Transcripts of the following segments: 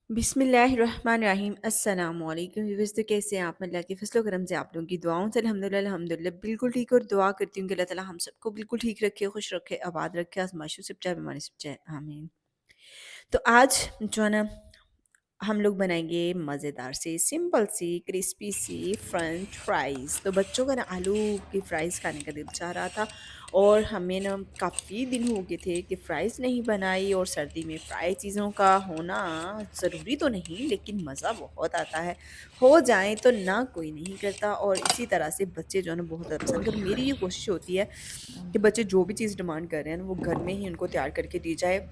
बिस्मिल्लाहिर्रहमानिर्रहीम अस्सलाम वालेकुम व्यूअर्स। तो कैसे हैं आप? अल्लाह की फजलो करम से आप लोगों की दुआओं से अल्हम्दुलिल्लाह बिल्कुल ठीक। और दुआ करती हूँ कि अल्लाह ताला हम सबको बिल्कुल ठीक रखे, खुश रखे, आबाद रखे, आजमाइशों से बचाए, बीमारी से बचाए, आमीन। तो आज जो है ना, हम लोग बनाएंगे मज़ेदार सी सिंपल सी क्रिस्पी सी फ्रेंच फ्राइज़। तो बच्चों का ना आलू की फ़्राइज़ खाने का दिल चाह रहा था, और हमें ना काफ़ी दिन हो गए थे कि फ़्राइज़ नहीं बनाई। और सर्दी में फ्राई चीज़ों का होना ज़रूरी तो नहीं, लेकिन मज़ा बहुत आता है। हो जाए तो ना कोई नहीं करता, और इसी तरह से बच्चे जो है ना बहुत ज़्यादा पसंद कर। मेरी ये कोशिश होती है कि बच्चे जो भी चीज़ डिमांड कर रहे हैं ना, वो घर में ही उनको तैयार करके दी जाए।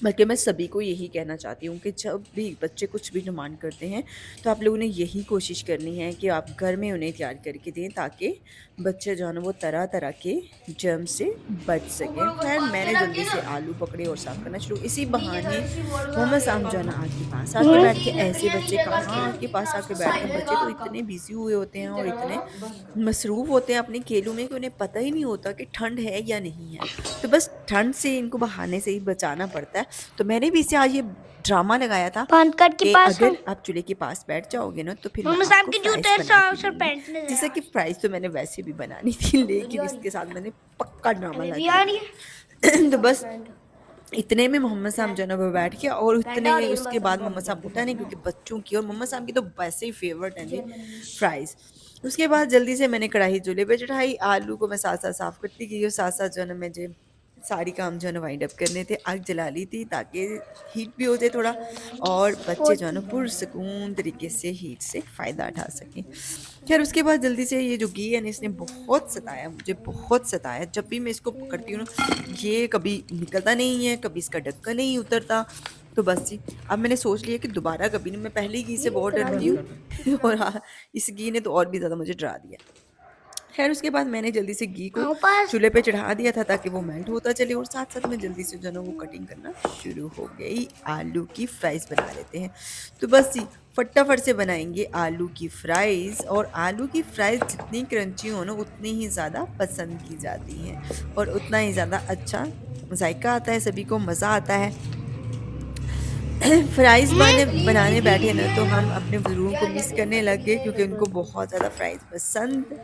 बल्कि मैं सभी को यही कहना चाहती हूँ कि जब भी बच्चे कुछ भी डिमांड करते हैं, तो आप लोगों ने यही कोशिश करनी है कि आप घर में उन्हें तैयार करके दें, ताकि बच्चे जो है ना वो तरह तरह के जर्म से बच सकें। खैर, मैंने जल्दी से आलू पकड़े और साफ़ करना शुरू। इसी बहाने मोहम्मद साहब जो है ना आग के पास आके बैठ के, ऐसे बच्चे कहाँ आग के पास आके बैठते हैं। बच्चे तो इतने बिजी हुए होते हैं और इतने मसरूफ़ होते हैं अपने खेलों में कि उन्हें पता ही नहीं होता कि ठंड है या नहीं है। तो बस ठंड से इनको बहाने से ही बचाना पड़ता है। तो मैंने भी इसे आज ये ड्रामा लगाया था पान कार्ड के कि पास हूँ। अगर आप चूल्हे के पास बैठ जाओगे ना, तो फिर मैं मम्मी साहब आपको के फ्राइज़ जूते बना के सर दूँगी। पैंट ले जैसे यार। कि फ्राइज़ तो मैंने वैसे भी बनानी थी, लेकिन आ रही इसके साथ मैंने पक्का ड्रामा अरे भी लगा आ रही दिया। तो है बस इतने में मोहम्मद साहब जो है ना वो बैठ गया, और पैंट उतने आ रही है उसके बस बाद मोहम्मद साहब उठा नहीं, क्योंकि बच्चों की और मोहम्मद साहब की तो वैसे ही फेवरेट है जी फ्राइज़। उसके बाद जल्दी से मैंने कढ़ाई चूल्हे पे चढ़ाई, आलू को मैं साथ-साथ साफ़ करती गई, और साथ-साथ जो है ना मुझे सारी काम जो है ना वाइंड अप करने थे। आग जला ली थी ताकि हीट भी हो जाए थोड़ा, और बच्चे जो है ना पुरसुकून तरीके से हीट से फ़ायदा उठा सकें। ख़ैर, उसके बाद जल्दी से ये जो घी है ना, इसने बहुत सताया मुझे, बहुत सताया। जब भी मैं इसको पकड़ती हूँ ना, ये कभी निकलता नहीं है, कभी इसका ढक्कन नहीं उतरता। तो बस जी, अब मैंने सोच लिया कि दोबारा कभी नहीं। मैं पहले ही घी से बहुत डरती हूँ और हाँ, इस घी ने तो और भी ज़्यादा मुझे डरा दिया। ख़ैर, उसके बाद मैंने जल्दी से घी को हाँ पास चूल्हे पे चढ़ा दिया था ताकि वो मेल्ट होता चले, और साथ-साथ में जल्दी से जो है ना वो कटिंग करना शुरू हो गई। आलू की फ्राइज़ बना लेते हैं। तो बस जी, फटाफट से बनाएँगे आलू की फ्राइज़, और आलू की फ्राइज़ जितनी क्रंची हो ना, उतनी ही ज़्यादा पसंद की जाती हैं, और उतना ही ज़्यादा अच्छा ज़ायका आता है, सभी को मज़ा आता है। फ्राइज़ बनाने बैठे ना, तो हम अपने बुज़ुर्गों को मिस करने लग गए, क्योंकि उनको बहुत ज़्यादा फ्राइज़ पसंद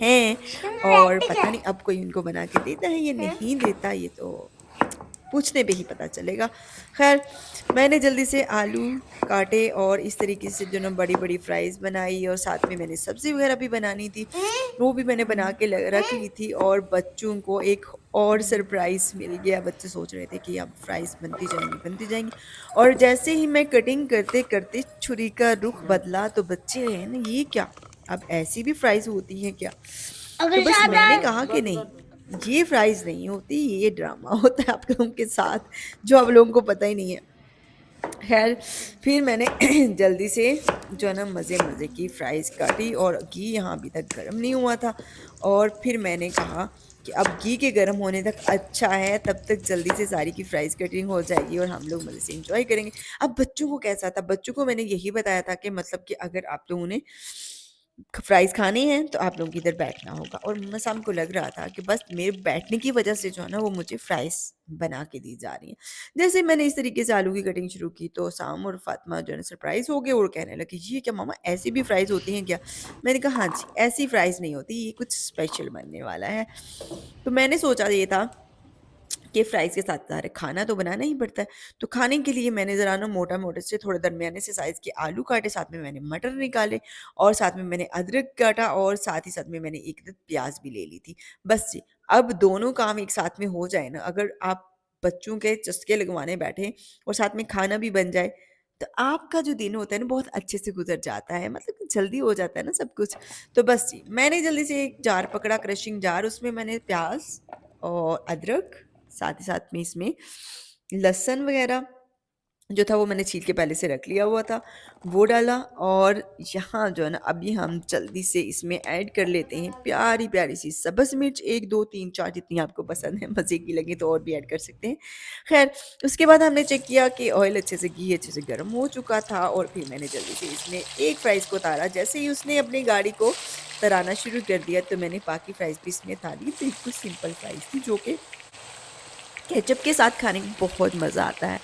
हैं। और पता नहीं अब कोई उनको बना के देता है या नहीं देता, ये तो पूछने पे ही पता चलेगा। ख़ैर, मैंने जल्दी से आलू काटे, और इस तरीके से जो ना बड़ी-बड़ी फ्राइज़ बनाई, और साथ में मैंने सब्ज़ी वग़ैरह भी बनानी थी, वो भी मैंने बना के ल रख ली थी। और बच्चों को एक और सरप्राइज़ मिल गया। बच्चे सोच रहे थे कि अब फ्राइज़ बनती जाएँगी, बनती जाएँगी, और जैसे ही मैं कटिंग करते-करते छुरी का रुख बदला, तो बच्चे हैं ना, ये क्या? अब ऐसी भी फ्राइज़ होती हैं क्या? तो अगर बस मैंने साहब कहा कि नहीं, ये फ्राइज़ नहीं होती, ये ड्रामा होता है आप लोगों के साथ, जो आप लोगों को पता ही नहीं है। ख़ैर, फिर मैंने जल्दी से जो है ना मज़े-मज़े की फ्राइज़ काटी, और घी यहाँ अभी तक गरम नहीं हुआ था। और फिर मैंने कहा कि अब घी के गरम होने तक अच्छा है, तब तक जल्दी से सारी की फ्राइज़ कटिंग हो जाएगी, और हम लोग मज़े से एन्जॉय करेंगे। अब बच्चों को कैसा था, बच्चों को मैंने यही बताया था कि मतलब कि अगर आप लोगों ने फ्राइज़ खानी है, तो आप लोगों को इधर बैठना होगा। और मम्मा साहब को लग रहा था कि बस मेरे बैठने की वज़ह से जो है ना वो मुझे फ्राइज़ बना के दी जा रही हैं। जैसे मैंने इस तरीके से आलू की कटिंग शुरू की, तो साम और फ़ातिमा जो है ना सरप्राइज़ हो गए, और कहने लगे, "ये क्या मम्मा, ऐसी भी फ्राइज़ होती हैं क्या?" मैंने कहा, "हाँ जी, ऐसी फ्राइज़ नहीं होती, ये कुछ स्पेशल बनने वाला है।" तो मैंने सोचा ये था कि फ्राइज़ के साथ सारे खाना तो बनाना ही पड़ता है। तो खाने के लिए मैंने ज़रा ना मोटा-मोटे से थोड़े दरमियाने से साइज़ के आलू काटे, साथ में मैंने मटर निकाले, और साथ में मैंने अदरक काटा, और साथ ही साथ में मैंने एक अदद प्याज़ भी ले ली थी। बस जी, अब दोनों काम एक साथ में हो जाए ना, अगर आप बच्चों के चस्के लगवाने बैठे और साथ में खाना भी बन जाए, तो आपका जो दिन होता है ना बहुत अच्छे से गुज़र जाता है, मतलब कि जल्दी हो जाता है ना सब कुछ। तो बस जी, मैंने जल्दी से एक जार पकड़ा, क्रशिंग जार, उसमें मैंने प्याज़ और अदरक, साथ ही साथ में इसमें लहसुन वग़ैरह जो था वो मैंने छील के पहले से रख लिया हुआ था, वो डाला। और यहाँ जो है ना अभी हम जल्दी से इसमें ऐड कर लेते हैं प्यारी-प्यारी सी सब्ज़ मिर्च, 1, 2, 3, 4 जितनी आपको पसंद है, मज़े की लगे तो और भी ऐड कर सकते हैं। ख़ैर, उसके बाद हमने चेक किया कि ऑयल अच्छे से, घी अच्छे से गर्म हो चुका था, और फिर मैंने जल्दी से इसमें एक फ्राइज़ को उतारा। जैसे ही उसने अपनी गाड़ी को तराना शुरू कर दिया, तो मैंने बाकी फ्राइज़ भी इसमें डाली। बिल्कुल सिंपल फ्राइज़ थी, जो कि केचप के साथ खाने में बहुत मज़ा आता है।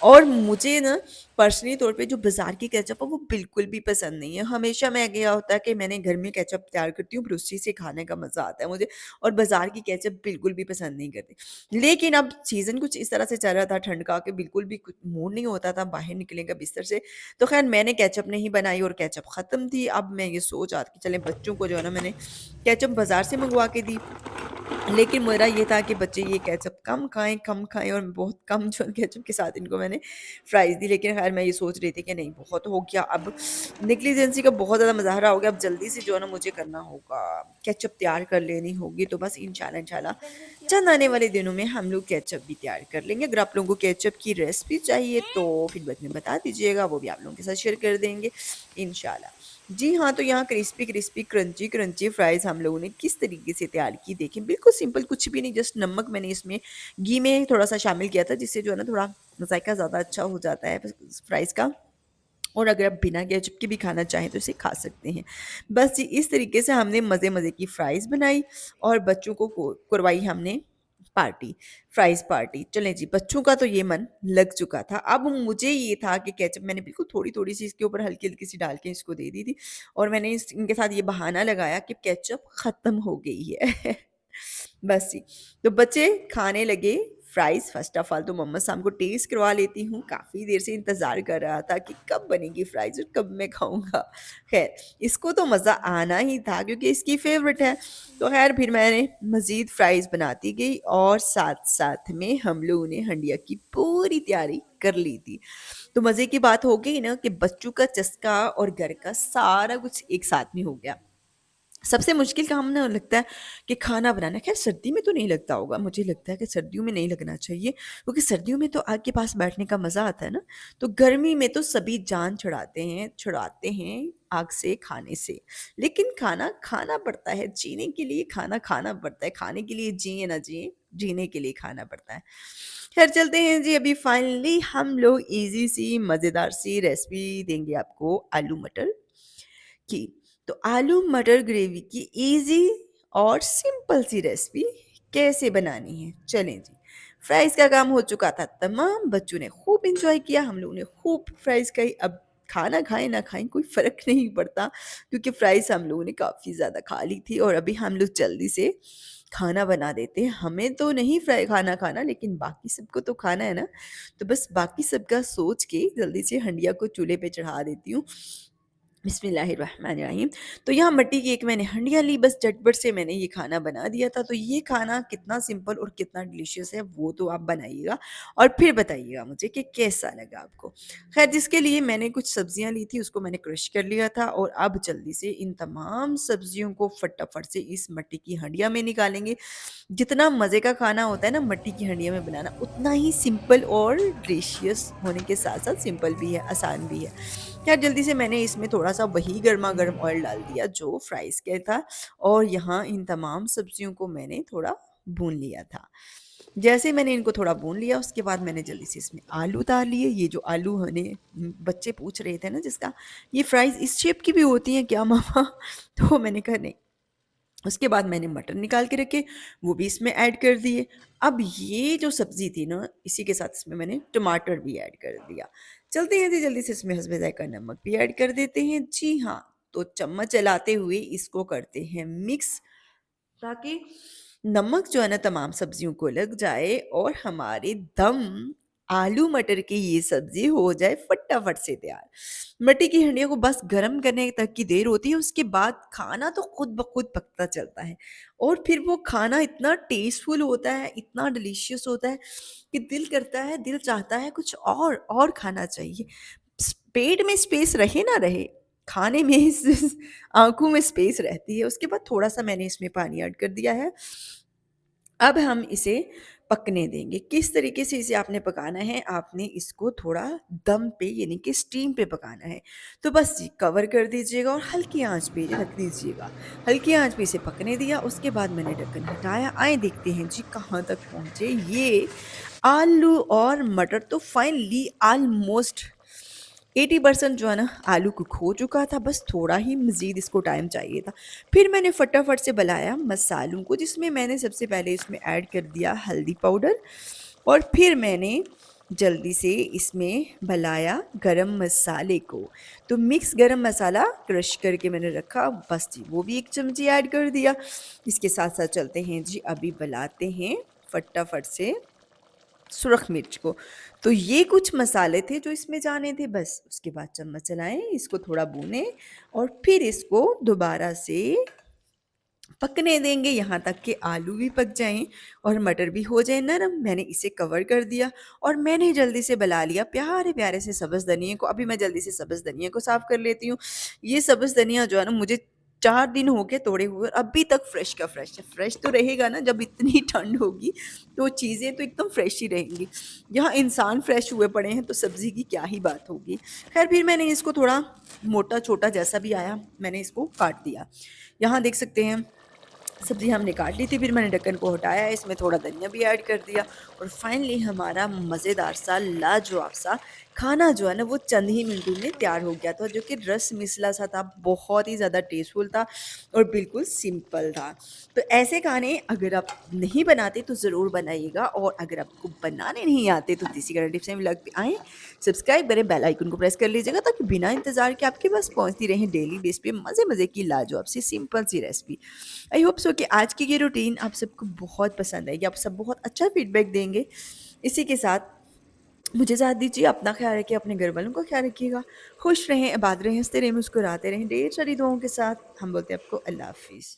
और मुझे ना पर्सनली तौर पे जो बाज़ार की केचप है वो बिल्कुल भी पसंद नहीं है। हमेशा मैं क्या होता है कि मैंने घर में केचप तैयार करती हूँ, फिर उसी से खाने का मज़ा आता है मुझे, और बाज़ार की केचप बिल्कुल भी पसंद नहीं करती। लेकिन अब सीज़न कुछ इस तरह से चल रहा था ठंड का कि बिल्कुल भी कुछ मूड नहीं होता था बाहर निकलने का बिस्तर से, तो ख़ैर मैंने केचप नहीं बनाई और केचप ख़त्म थी। अब मैं ये सोच आती कि चलें बच्चों को जो है ना मैंने केचप बाज़ार से मँगवा के दी। लेकिन मेरा ये था कि बच्चे ये केचप कम खाएँ और बहुत कम जो है केचप के साथ इनको मैंने फ्राइज़ दी। लेकिन ख़ैर मैं ये सोच रही थी कि नहीं बहुत हो गया, अब नेग्लिजेंसी का बहुत ज़्यादा मुज़ाहरा हो गया, अब जल्दी से जो है ना मुझे करना होगा, केचप तैयार कर लेनी होगी। तो बस इंशाल्लाह चंद आने वाले दिनों में हम लोग केचप भी तैयार कर लेंगे। अगर आप लोगों को केचप की रेसिपी चाहिए तो फीडबैक में बता दीजिएगा, वो भी आप लोगों के साथ शेयर कर देंगे इंशाल्लाह। जी हाँ, तो यहाँ क्रिस्पी क्रंची फ्राइज़ हम लोगों ने किस तरीके से तैयार की देखें, बिल्कुल सिंपल, कुछ भी नहीं, जस्ट नमक मैंने इसमें घी में थोड़ा-सा शामिल किया था जिससे जो है ना थोड़ा ज़ायका ज़्यादा अच्छा हो जाता है फ्राइज़ का। और अगर आप बिना केचप के भी खाना चाहें तो इसे खा सकते हैं। बस जी इस तरीके से हमने मज़े-मज़े की फ्राइज़ बनाई और बच्चों को करवाई हमने पार्टी, फ्राइज़ पार्टी। चलें जी, बच्चों का तो ये मन लग चुका था। अब मुझे ये था कि केचप मैंने बिल्कुल थोड़ी-थोड़ी सी इसके ऊपर हल्की-हल्की सी डाल के इसको दे दी थी और मैंने इनके साथ ये बहाना लगाया कि केचप ख़त्म हो गई है। बस जी, तो बच्चे खाने लगे फ्राइज़। फ़र्स्ट ऑफ़ ऑल तो मम्मा साहब को टेस्ट करवा लेती हूँ, काफ़ी देर से इंतज़ार कर रहा था कि कब बनेगी फ्राइज़ और कब मैं खाऊँगा। ख़ैर, इसको तो मज़ा आना ही था क्योंकि इसकी फ़ेवरेट है। तो ख़ैर फिर मैंने मज़ीद फ्राइज़ बनाती गई और साथ-साथ में हम लोगों ने हंडिया की पूरी तैयारी कर ली थी। तो मज़े की बात हो गई ना कि बच्चों का चस्का और घर का सारा कुछ एक साथ में हो गया। सबसे मुश्किल काम ना लगता है कि खाना बनाना। ख़ैर सर्दी में तो नहीं लगता होगा, मुझे लगता है कि सर्दियों में नहीं लगना चाहिए क्योंकि सर्दियों में तो आग के पास बैठने का मज़ा आता है ना। तो गर्मी में तो सभी जान छुड़ाते हैं आग से, खाने से। लेकिन खाना खाना पड़ता है, जीने के लिए खाना खाना पड़ता है, खाने के लिए जिए ना जिए, जीने के लिए खाना पड़ता है। ख़ैर चलते हैं जी, अभी फाइनली हम लोग ईज़ी सी मज़ेदार सी रेसिपी देंगे आपको आलू मटर की। तो आलू मटर ग्रेवी की इजी और सिंपल सी रेसिपी कैसे बनानी है, चलें जी। फ्राइज़ का काम हो चुका था तमाम, बच्चों ने खूब एंजॉय किया, हम लोगों ने खूब फ्राइज़ खाई। अब खाना खाएं ना खाएं कोई फ़र्क नहीं पड़ता क्योंकि फ्राइज़ हम लोगों ने काफ़ी ज़्यादा खा ली थी और अभी हम लोग जल्दी से खाना बना देते हैं। हमें तो नहीं फ्राई खाना खाना, लेकिन बाकी सबको तो खाना है ना, तो बस बाकी सबका सोच के जल्दी से हंडिया को चूल्हे पे चढ़ा देती हूँ। बिस्मिल्लाहिर्रहमानिर्रहीम। तो यहाँ मट्टी की एक मैंने हंडिया ली, बस झटपट से मैंने ये खाना बना दिया था। तो ये खाना कितना सिंपल और कितना डिलीशियस है वो तो आप बनाइएगा और फिर बताइएगा मुझे कि कैसा लगा आपको। खैर जिसके लिए मैंने कुछ सब्जियां ली थी उसको मैंने क्रश कर लिया था और अब जल्दी से इन तमाम सब्जियों को फटाफट से इस मट्टी की हंडिया में निकालेंगे। जितना मज़े का खाना होता है ना मट्टी की हंडिया में बनाना, उतना ही सिंपल और डिलीशियस होने के साथ-साथ सिंपल भी है, आसान भी है। खैर जल्दी से मैंने इसमें थोड़ा-सा वही गरमा-गरम ऑयल डाल दिया जो फ्राइज़ के था और यहाँ इन तमाम सब्जियों को मैंने थोड़ा भून लिया था। जैसे मैंने इनको थोड़ा भून लिया उसके बाद मैंने जल्दी से इसमें आलू डाल लिए। ये जो आलू बच्चे पूछ रहे थे ना जिसका, ये फ्राइज़ इस शेप की भी होती हैं क्या मम्मा? तो मैंने कहा नहीं। उसके बाद मैंने मटर निकाल के रखे, वो भी इसमें ऐड कर दिए। अब ये जो सब्ज़ी थी ना, इसी के साथ इसमें मैंने टमाटर भी ऐड कर दिया। चलते हैं जी जल्दी से इसमें हस्बे ज़ायक़ा नमक भी ऐड कर देते हैं। जी हाँ, तो चम्मच चलाते हुए इसको करते हैं मिक्स ताकि नमक जो है ना तमाम सब्जियों को लग जाए और हमारे दम आलू मटर की ये सब्जी हो जाए फटाफट से तैयार। मट्टी की हंडिया को बस गर्म करने तक की देर होती है, उसके बाद खाना तो खुद ब खुद पकता चलता है और फिर वो खाना इतना टेस्टफुल होता है, इतना डिलीशियस होता है कि दिल करता है, दिल चाहता है कुछ और खाना चाहिए। पेट में स्पेस रहे ना रहे, खाने में आँखों में स्पेस रहती है। उसके बाद थोड़ा-सा मैंने इसमें पानी ऐड कर दिया है। अब हम इसे पकने देंगे। किस तरीके से इसे आपने पकाना है, आपने इसको थोड़ा दम पे यानी कि स्टीम पे पकाना है। तो बस जी कवर कर दीजिएगा और हल्की आँच पे रख दीजिएगा। हल्की आँच पे इसे पकने दिया, उसके बाद मैंने ढक्कन हटाया। आएँ देखते हैं जी कहाँ तक पहुँचे ये आलू और मटर। तो फाइनली ऑलमोस्ट 80% जो है ना आलू कुक हो चुका था, बस थोड़ा ही मज़ीद इसको टाइम चाहिए था। फिर मैंने फटाफट से बनाया मसालों को, जिसमें मैंने सबसे पहले इसमें ऐड कर दिया हल्दी पाउडर और फिर मैंने जल्दी से इसमें भलाया गरम मसाले को। तो मिक्स गरम मसाला क्रश करके मैंने रखा, बस जी वो भी 1 चमची ऐड कर दिया। इसके साथ-साथ चलते हैं जी, अभी बनाते हैं फटाफट से सुरख मिर्च को। तो ये कुछ मसाले थे जो इसमें जाने थे बस। उसके बाद चम्मच चलाएँ, इसको थोड़ा भूनें और फिर इसको दोबारा से पकने देंगे यहाँ तक कि आलू भी पक जाएँ और मटर भी हो जाए नरम। मैंने इसे कवर कर दिया और मैंने जल्दी से बना लिया प्यारे-प्यारे से सब्ज़ धनिये को। अभी मैं जल्दी से सब्ज़ धनिया को साफ़ कर लेती हूँ। ये सब्ज़ धनिया जो है ना मुझे 4 दिन हो गए तोड़े हुए, और अभी तक फ्रेश का फ्रेश है। फ्रेश तो रहेगा ना, जब इतनी ठंड होगी तो चीज़ें तो एकदम फ्रेश ही रहेंगी। यहाँ इंसान फ्रेश हुए पड़े हैं तो सब्ज़ी की क्या ही बात होगी। ख़ैर फिर मैंने इसको थोड़ा मोटा-छोटा जैसा भी आया मैंने इसको काट दिया। यहाँ देख सकते हैं सब्ज़ी हमने काट ली थी, फिर मैंने ढक्कन को हटाया, इसमें थोड़ा धनिया भी ऐड कर दिया और फाइनली हमारा मज़ेदार सा लाजवाब सा खाना जो है ना वो चंद ही मिनटों में तैयार हो गया था, जो कि रस मिसला सा था, बहुत ही ज़्यादा टेस्टफुल था और बिल्कुल सिंपल था। तो ऐसे खाने अगर आप नहीं बनाते तो ज़रूर बनाइएगा, और अगर आपको बनाने नहीं आते तो देसी कड़ा टिप्स एंड व्लॉग पे आएँ, सब्सक्राइब करें, बेल आइकन को प्रेस कर लीजिएगा ताकि बिना इंतज़ार के आपके पास पहुँचती रहें डेली बेस पे मज़े-मज़े की लाजवाब सी सिंपल सी रेसिपी। आई होप सो कि आज की ये रूटीन आप सबको बहुत पसंद आएगी, आप सब बहुत अच्छा फीडबैक देंगे। इसी के साथ मुझे इजाज़त दीजिए, अपना ख्याल रखिए, अपने घर वालों का ख्याल रखिएगा। खुश रहें, आबाद रहें, हँसते रहें, मुस्कुराते रहें, ढेर सारी दुआओं के साथ हम बोलते हैं आपको अल्लाह हाफ़िज़।